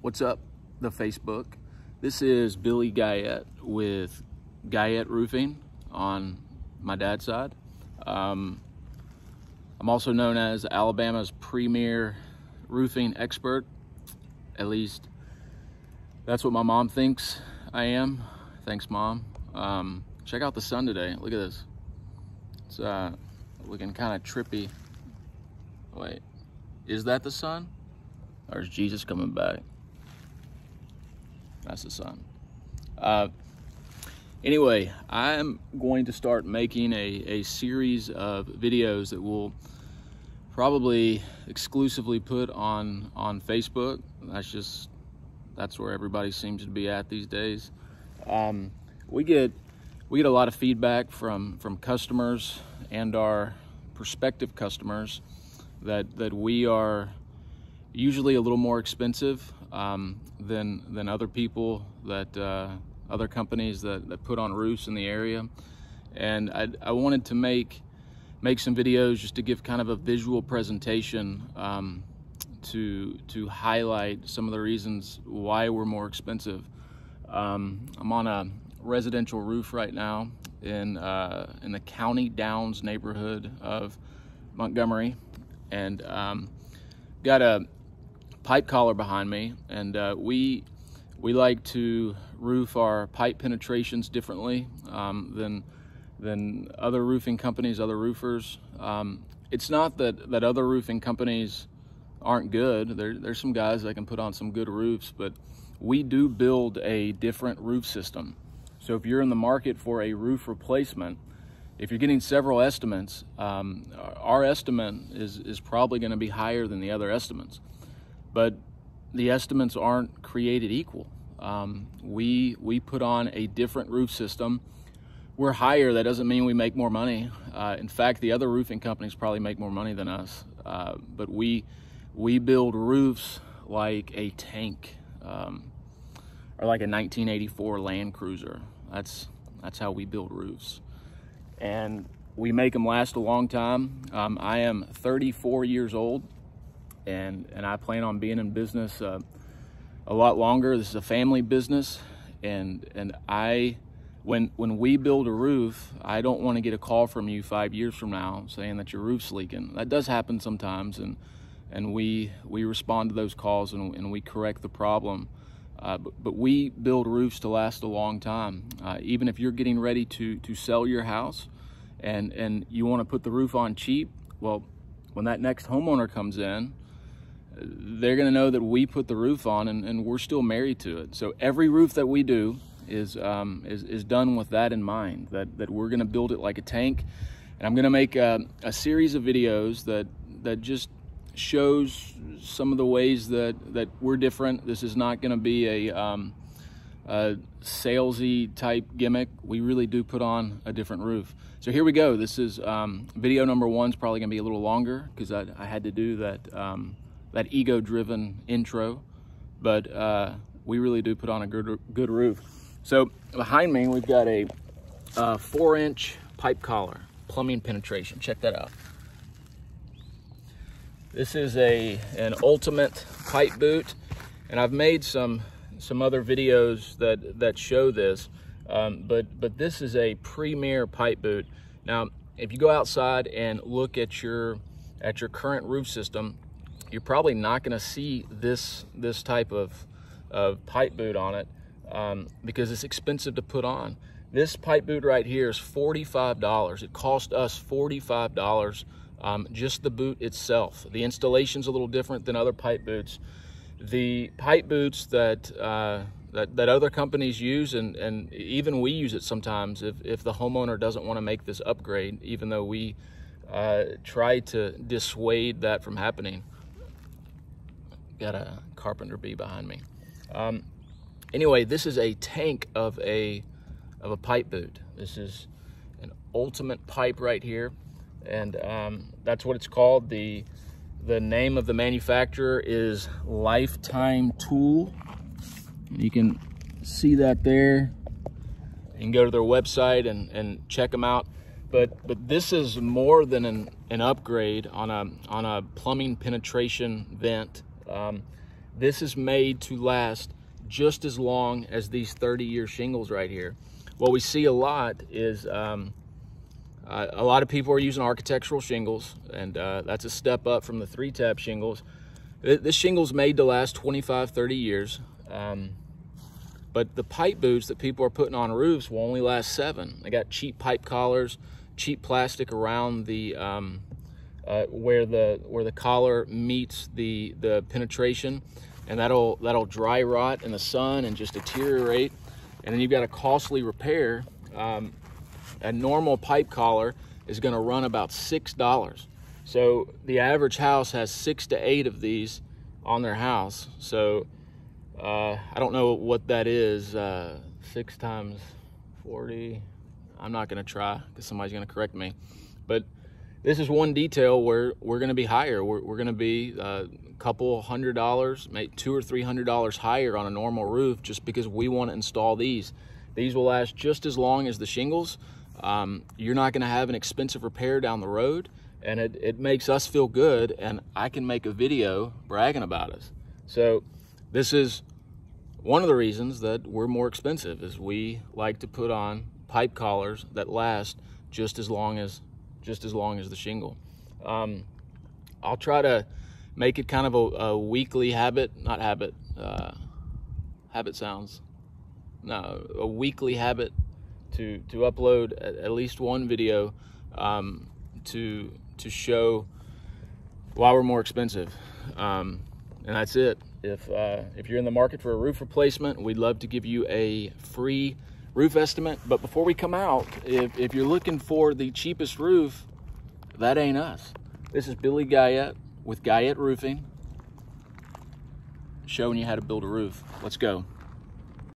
What's up, the Facebook? This is Billy Guyette with Guyette Roofing on my dad's side. I'm also known as Alabama's premier roofing expert. At least that's what my mom thinks I am. Thanks, Mom. Check out the sun today. Look at this. It's looking kind of trippy. Wait, is that the sun? Or is Jesus coming back? That's the sun. Anyway, I'm going to start making a series of videos that will probably exclusively put on Facebook. That's where everybody seems to be at these days. We get a lot of feedback from customers and our prospective customers that we are usually a little more expensive than other people, other companies that put on roofs in the area. And I wanted to make some videos just to give kind of a visual presentation to highlight some of the reasons why we're more expensive. I'm on a residential roof right now in the County Downs neighborhood of Montgomery, and got a pipe collar behind me, and we like to roof our pipe penetrations differently than other roofing companies, other roofers. It's not that other roofing companies aren't good. There's some guys that can put on some good roofs, but we do build a different roof system. So if you're in the market for a roof replacement, if you're getting several estimates, our estimate is probably going to be higher than the other estimates. But the estimates aren't created equal. We put on a different roof system. We're higher. That doesn't mean we make more money. In fact, the other roofing companies probably make more money than us. But we build roofs like a tank, or like a 1984 Land Cruiser. That's how we build roofs. And we make them last a long time. I am 34 years old, and I plan on being in business a lot longer. This is a family business, and when we build a roof, I don't want to get a call from you 5 years from now saying that your roof's leaking. That does happen sometimes, and we respond to those calls and we correct the problem. But we build roofs to last a long time. Even if you're getting ready to sell your house and you want to put the roof on cheap, well, when that next homeowner comes in, they're going to know that we put the roof on and we're still married to it. So every roof that we do is done with that in mind, that we're going to build it like a tank. And I'm going to make a series of videos that just shows some of the ways that we're different. This is not going to be a salesy type gimmick. We really do put on a different roof. So here we go. This is video number one. Is probably going to be a little longer because I had to do that ego-driven intro, but we really do put on a good roof. So behind me, we've got a 4-inch pipe collar, plumbing penetration. Check that out. This is an ultimate pipe boot, and I've made some other videos that show this, but this is a premier pipe boot. Now, if you go outside and look at your current roof system, you're probably not going to see this type of pipe boot on it because it's expensive to put on. This pipe boot right here is $45. It cost us $45. Just the boot itself. The installation's a little different than other pipe boots. The pipe boots that other companies use, and even we use it sometimes if the homeowner doesn't want to make this upgrade, even though we try to dissuade that from happening. Got a carpenter bee behind me. Anyway, this is a tank of a pipe boot. This is an ultimate pipe right here. And that's what it's called. The name of the manufacturer is Lifetime Tool. You can see that there. You can go to their website and check them out. But this is more than an upgrade on a plumbing penetration vent. This is made to last just as long as these 30-year shingles right here. What we see a lot is a lot of people are using architectural shingles, and that's a step up from the 3-tab shingles. This shingle's made to last 25, 30 years. But the pipe boots that people are putting on roofs will only last 7. They got cheap pipe collars, cheap plastic around the where the collar meets the penetration, and that'll dry rot in the sun and just deteriorate. And then you've got a costly repair. A normal pipe collar is going to run about $6. So the average house has 6 to 8 of these on their house. So I don't know what that is. 6 times 40. I'm not going to try because somebody's going to correct me. But this is one detail where we're going to be higher. We're going to be a couple $100, maybe $200 or $300 higher on a normal roof just because we want to install these. These will last just as long as the shingles. You're not going to have an expensive repair down the road, and it makes us feel good, and I can make a video bragging about us. So this is one of the reasons that we're more expensive, is we like to put on pipe collars that last just as long as the shingle. I'll try to make it kind of a weekly habit, not habit, habit sounds. No, a weekly habit to upload at least one video to show why we're more expensive. And that's it. If you're in the market for a roof replacement, we'd love to give you a free roof estimate. But before we come out, if you're looking for the cheapest roof, that ain't us. This is Billy Guyette with Guyette Roofing, showing you how to build a roof. Let's go.